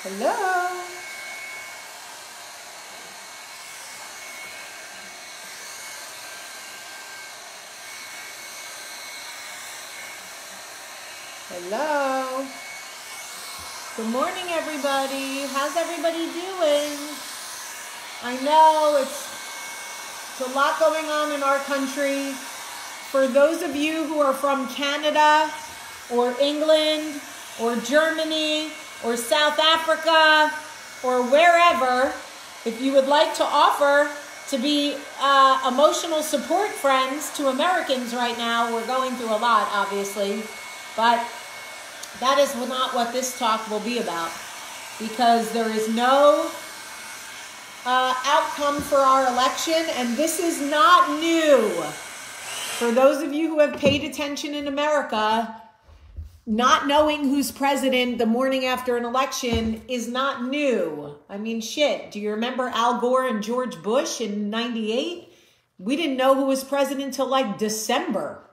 Hello. Hello. Good morning, everybody. How's everybody doing? I know it's a lot going on in our country. For those of you who are from Canada or England or Germany or South Africa or wherever, if you would like to offer to be emotional support friends to Americans right now, we're going through a lot, obviously, but that is not what this talk will be about, because there is no outcome for our election, and this is not new. For those of you who have paid attention in America, not knowing who's president the morning after an election is not new. I mean, shit. Do you remember Al Gore and George Bush in '98? We didn't know who was president until like December.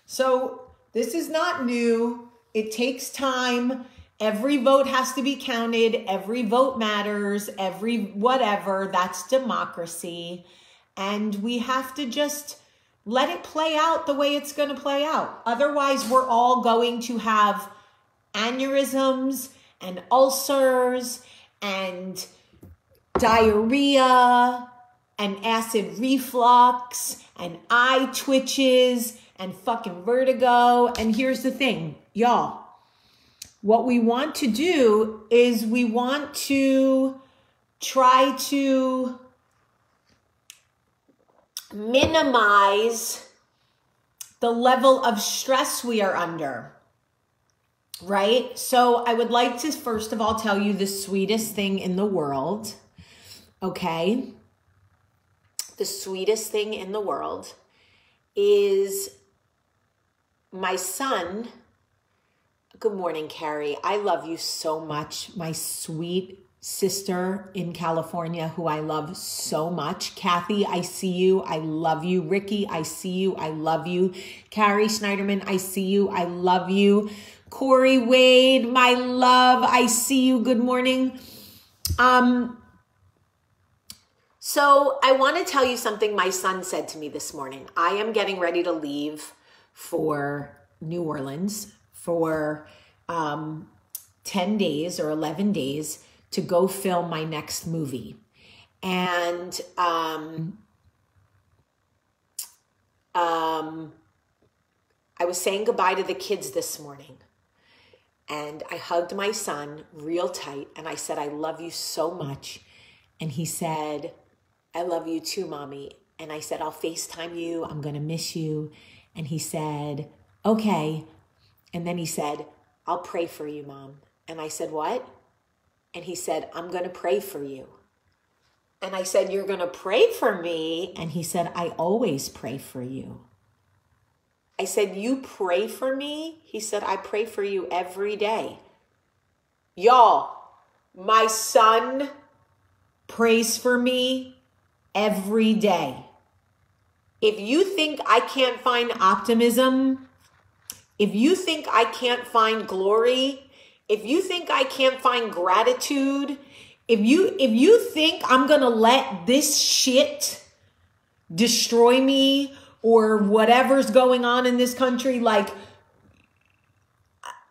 So this is not new. It takes time. Every vote has to be counted. Every vote matters. Every whatever. That's democracy. And we have to just let it play out the way it's going to play out. Otherwise, we're all going to have aneurysms and ulcers and diarrhea and acid reflux and eye twitches and fucking vertigo. And here's the thing, y'all. What we want to do is we want to try to minimize the level of stress we are under, right? So I would like to first of all tell you the sweetest thing in the world, okay? The sweetest thing in the world is my son. Good morning, Carrie. I love you so much, my sweet sister in California, who I love so much. Kathy, I see you. I love you. Ricky, I see you. I love you. Carrie Schneiderman, I see you. I love you. Corey Wade, my love, I see you. Good morning. So I want to tell you something my son said to me this morning. I am getting ready to leave for New Orleans for 10 days or 11 days to go film my next movie. And I was saying goodbye to the kids this morning, and I hugged my son real tight, and I said, I love you so much. And he said, I love you too, Mommy. And I said, I'll FaceTime you. I'm going to miss you. And he said, okay. And then he said, I'll pray for you, Mom. And I said, what? And he said, I'm going to pray for you. And I said, you're going to pray for me? And he said, I always pray for you. I said, you pray for me? He said, I pray for you every day. Y'all, my son prays for me every day. If you think I can't find optimism, if you think I can't find glory, if you think I can't find gratitude, if you think I'm going to let this shit destroy me or whatever's going on in this country, like,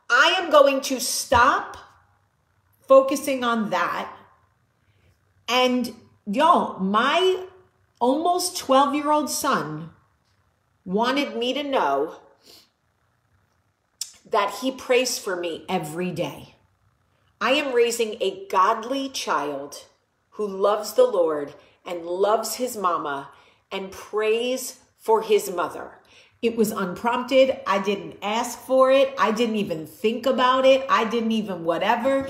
I am going to stop focusing on that. And y'all, my almost 12-year-old son wanted me to know that he prays for me every day. I am raising a godly child who loves the Lord and loves his mama and prays for his mother. It was unprompted. I didn't ask for it. I didn't even think about it. I didn't even whatever.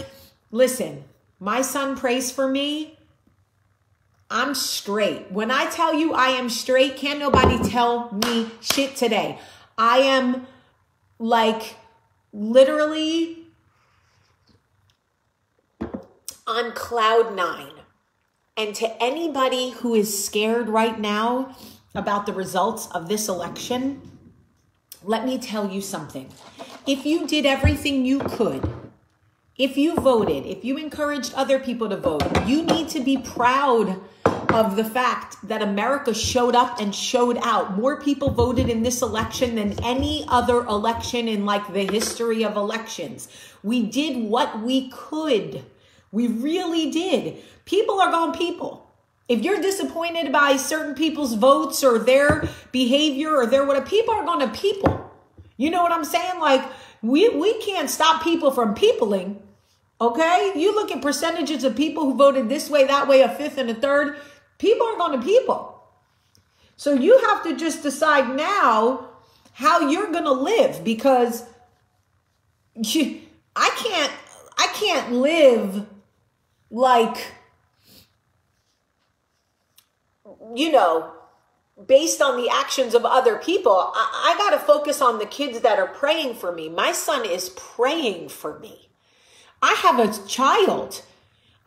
Listen, my son prays for me. I'm straight. When I tell you I am straight, can't nobody tell me shit today. I am like literally on cloud 9. And to anybody who is scared right now about the results of this election, let me tell you something. If you did everything you could, if you voted, if you encouraged other people to vote, you need to be proud of the fact that America showed up and showed out. More people voted in this election than any other election in like the history of elections. We did what we could. We really did. People are going people. If you're disappointed by certain people's votes or their behavior or their whatever, people are going to people. You know what I'm saying? Like we can't stop people from peopling. Okay? You look at percentages of people who voted this way, that way, a fifth and a third. People are going to people. So you have to just decide now how you're going to live, because I can't live like, you know, based on the actions of other people. I got to focus on the kids that are praying for me. My son is praying for me. I have a child.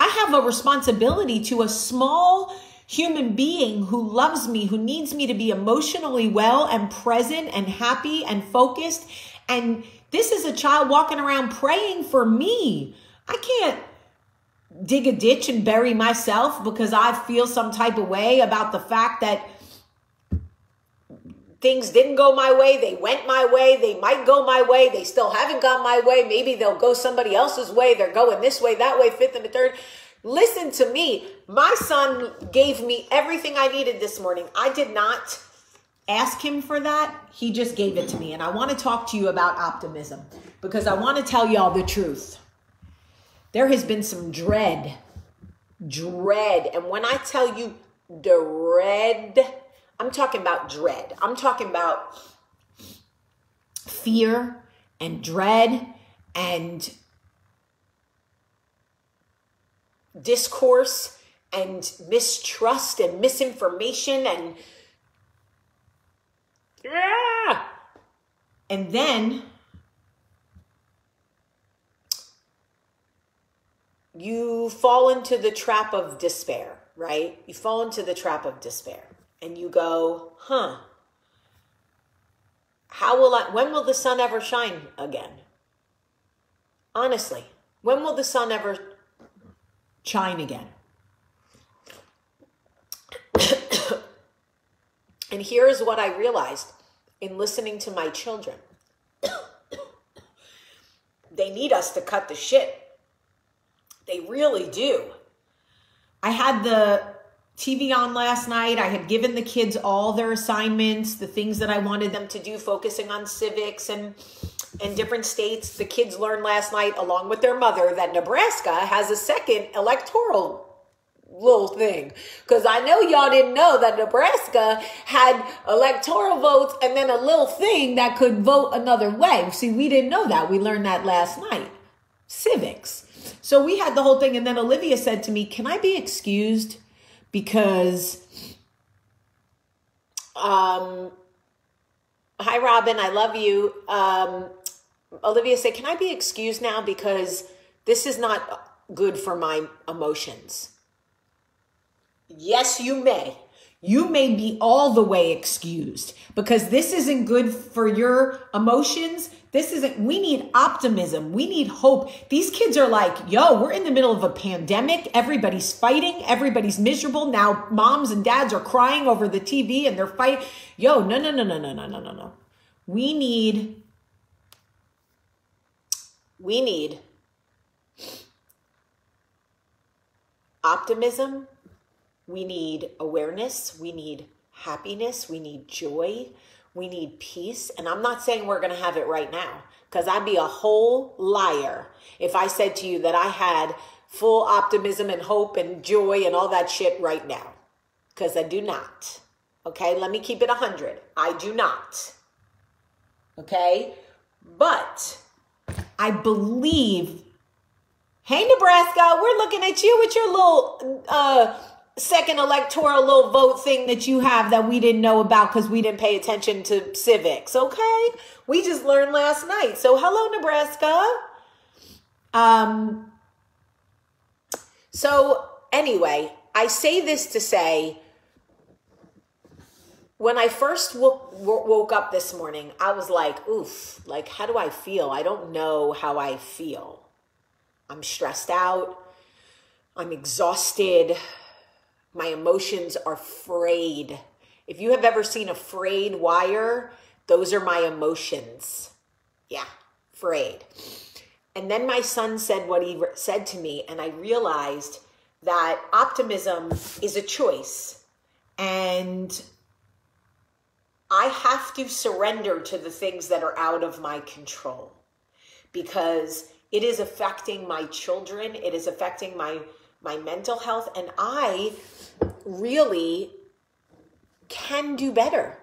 I have a responsibility to a small human being who loves me, who needs me to be emotionally well and present and happy and focused. And this is a child walking around praying for me. I can't dig a ditch and bury myself because I feel some type of way about the fact that things didn't go my way. They went my way. They might go my way. They still haven't gone my way. Maybe they'll go somebody else's way. They're going this way, that way, fifth and the third. Listen to me. My son gave me everything I needed this morning. I did not ask him for that. He just gave it to me. And I want to talk to you about optimism because I want to tell y'all the truth. There has been some dread. And when I tell you dread, I'm talking about dread. I'm talking about fear and dread and discourse and mistrust and misinformation and then you fall into the trap of despair, right? You fall into the trap of despair and you go, when will the sun ever shine again? Honestly, when will the sun ever shine again? And here's what I realized in listening to my children. They need us to cut the shit. They really do. I had the TV on last night. I had given the kids all their assignments, the things that I wanted them to do, focusing on civics and different states. The kids learned last night, along with their mother, that Nebraska has a second electoral little thing. Because I know y'all didn't know that Nebraska had electoral votes and then a little thing that could vote another way. See, we didn't know that. We learned that last night. Civics. So we had the whole thing. And then Olivia said to me, can I be excused? Because, hi, Robin, I love you. Olivia said, can I be excused now? Because this is not good for my emotions. Yes, you may. You may be all the way excused because this isn't good for your emotions. We need optimism. We need hope. These kids are like, yo, we're in the middle of a pandemic. Everybody's fighting. Everybody's miserable. Now moms and dads are crying over the TV and they're fighting. Yo, no. We need optimism. We need awareness. We need happiness. We need joy. We need peace. And I'm not saying we're going to have it right now, because I'd be a whole liar if I said to you that I had full optimism and hope and joy and all that shit right now, because I do not. Okay, let me keep it 100. I do not. Okay, but I believe, hey, Nebraska, we're looking at you with your little second electoral little vote thing that you have that we didn't know about because we didn't pay attention to civics. Okay, we just learned last night. So hello, Nebraska. So anyway, I say this to say, when I first woke up this morning, I was like, oof, like, how do I feel? I don't know how I feel. I'm stressed out. I'm exhausted. My emotions are frayed. If you have ever seen a frayed wire, those are my emotions. Yeah, frayed. And then my son said what he said to me, and I realized that optimism is a choice. And I have to surrender to the things that are out of my control, because it is affecting my children. It is affecting my mental health. And I really can do better.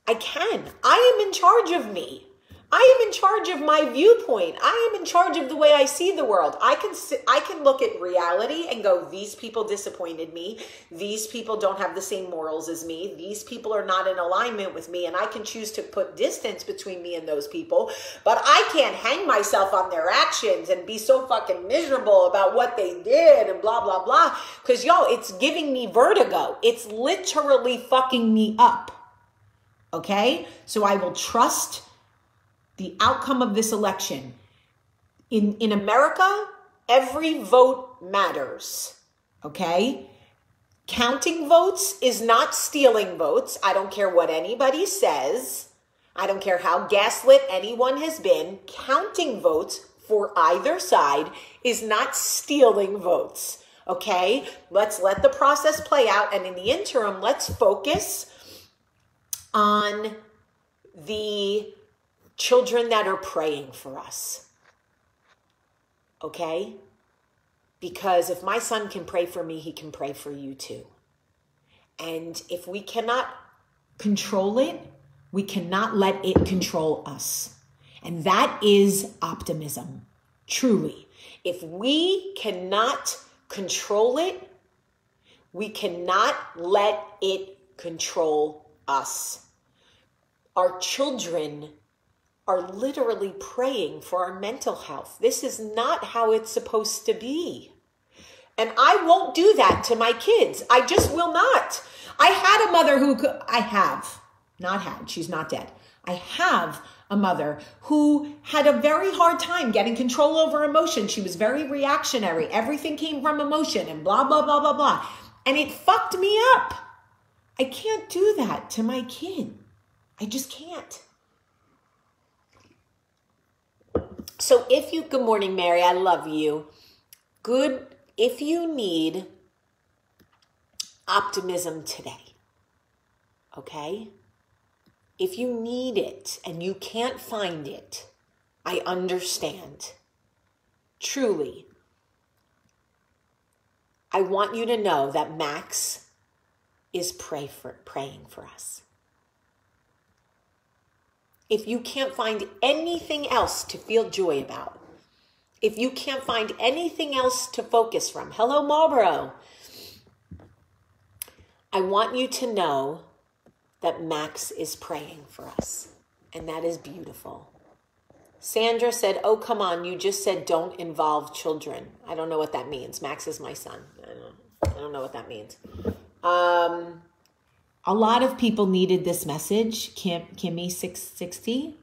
I can. I am in charge of me. I am in charge of my viewpoint. I am in charge of the way I see the world. I can look at reality and go, these people disappointed me. These people don't have the same morals as me. These people are not in alignment with me. And I can choose to put distance between me and those people. But I can't hang myself on their actions and be so fucking miserable about what they did and blah, blah, blah. Because, it's giving me vertigo. It's literally fucking me up. Okay? So I will trust the outcome of this election. In America, every vote matters, okay? Counting votes is not stealing votes. I don't care what anybody says. I don't care how gaslit anyone has been. Counting votes for either side is not stealing votes, okay? Let's let the process play out. And in the interim, let's focus on the children that are praying for us, okay? Because if my son can pray for me, he can pray for you too. And if we cannot control it, we cannot let it control us. And that is optimism, truly. If we cannot control it, we cannot let it control us. Our children are literally praying for our mental health. This is not how it's supposed to be. And I won't do that to my kids. I just will not. I had a mother she's not dead. I have a mother who had a very hard time getting control over emotion. She was very reactionary. Everything came from emotion and blah, blah, blah, blah, blah. And it fucked me up. I can't do that to my kid. I just can't. So good morning, Mary, I love you. If you need optimism today, okay? If you need it and you can't find it, I understand. Truly. I want you to know that Max is praying for us. If you can't find anything else to feel joy about, if you can't find anything else to focus from, hello, Marlboro. I want you to know that Max is praying for us, and that is beautiful. Sandra said, oh, come on, you just said don't involve children. I don't know what that means. Max is my son. I don't know what that means. A lot of people needed this message. Kimmy 660.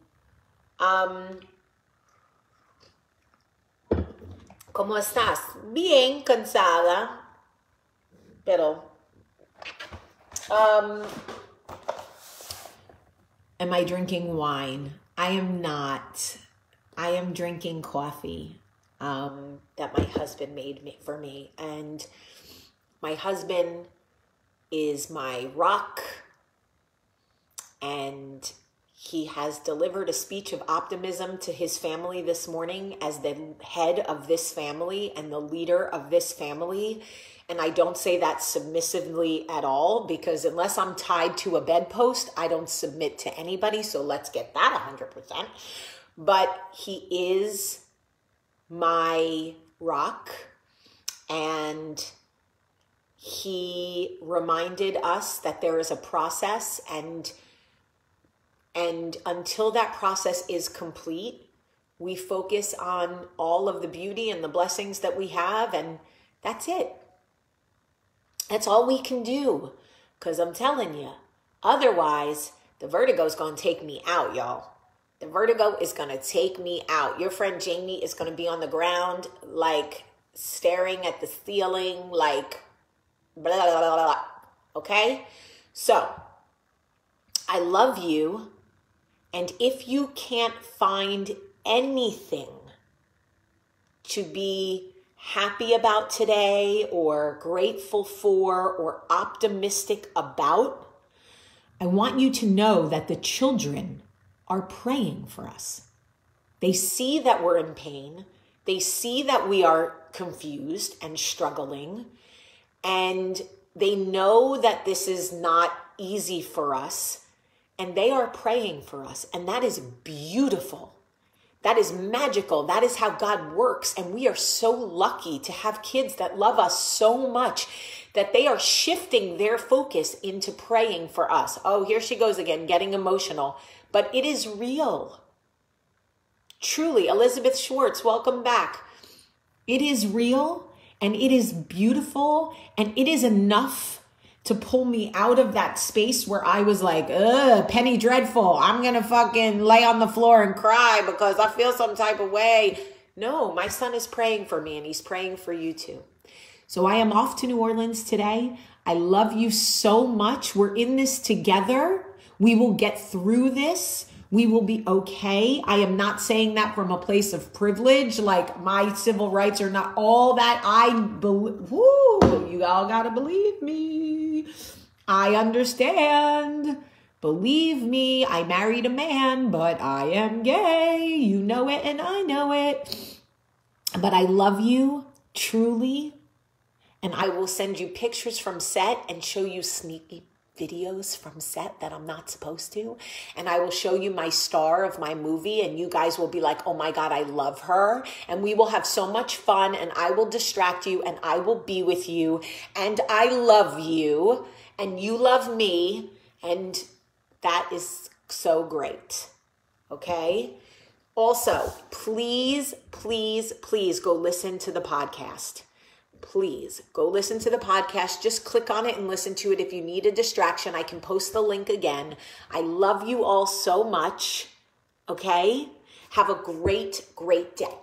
¿Cómo estás? Bien cansada. Pero am I drinking wine? I am not. I am drinking coffee that my husband made for me. And my husband is my rock, and he has delivered a speech of optimism to his family this morning as the head of this family and the leader of this family. And I don't say that submissively at all, because unless I'm tied to a bedpost, I don't submit to anybody. So let's get that 100%. But he is my rock, and he reminded us that there is a process, and until that process is complete, we focus on all of the beauty and the blessings that we have, and that's it. That's all we can do, because I'm telling you, otherwise the vertigo's going to take me out, y'all, The vertigo is going to take me out. Your friend Jamie is going to be on the ground, like staring at the ceiling, like blah, blah, blah, blah. Okay? So, I love you. And if you can't find anything to be happy about today or grateful for or optimistic about, I want you to know that the children are praying for us. They see that we're in pain. They see that we are confused and struggling. And they know that this is not easy for us. And they are praying for us. And that is beautiful. That is magical. That is how God works. And we are so lucky to have kids that love us so much that they are shifting their focus into praying for us. Oh, here she goes again, getting emotional. But it is real. Truly, Elizabeth Schwartz, welcome back. It is real and it is beautiful and it is enough to pull me out of that space where I was like, Penny Dreadful. I'm going to fucking lay on the floor and cry because I feel some type of way. No, my son is praying for me and he's praying for you too. So I am off to New Orleans today. I love you so much. We're in this together. We will get through this. We will be okay. I am not saying that from a place of privilege, like my civil rights are not all that. I believe, you all gotta believe me. I understand. Believe me, I married a man, but I am gay. You know it and I know it. But I love you, truly. And I will send you pictures from set and show you sneaky videos from set that I'm not supposed to. And I will show you my star of my movie and you guys will be like, oh my God, I love her. And we will have so much fun and I will distract you and I will be with you. And I love you and you love me. And that is so great. Okay? Also, please, please, please go listen to the podcast. Please go listen to the podcast. Just click on it and listen to it. If you need a distraction, I can post the link again. I love you all so much. Okay? Have a great, great day.